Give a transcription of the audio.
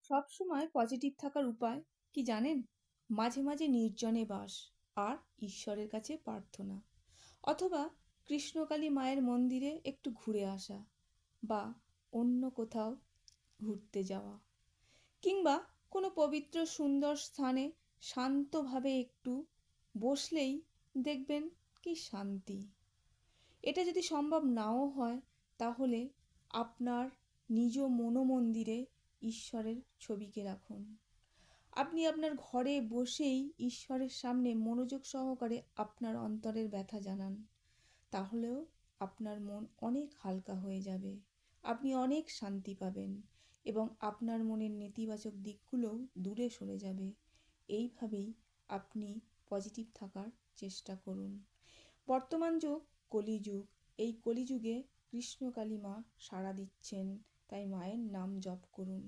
সব সময় পজিটিভ থাকার উপায় কি জানেন? মাঝে মাঝে নির্জনে বাস আর ঈশ্বরের কাছে প্রার্থনা, অথবা কৃষ্ণকালী মায়ের মন্দিরে একটু ঘুরে আসা, বা অন্য কোথাও ঘুরতে যাওয়া, কিংবা কোনো পবিত্র সুন্দর স্থানে শান্তভাবে একটু বসলেই দেখবেন কি শান্তি। এটা যদি সম্ভব নাও হয়, তাহলে আপনার নিজ মনোমন্দিরে ঈশ্বরের ছবিকে রাখুন। আপনি আপনার ঘরে বসেই ঈশ্বরের সামনে মনোযোগ সহকারে আপনার অন্তরের ব্যথা জানান, তাহলেও আপনার মন অনেক হালকা হয়ে যাবে, আপনি অনেক শান্তি পাবেন এবং আপনার মনের নেতিবাচক দিকগুলোও দূরে সরে যাবে। এইভাবেই আপনি পজিটিভ থাকার চেষ্টা করুন। বর্তমান যুগ কলিযুগ, এই কলিযুগে কৃষ্ণকালী মা সাড়া দিচ্ছেন, তাই মায়ের নাম জপ করুন।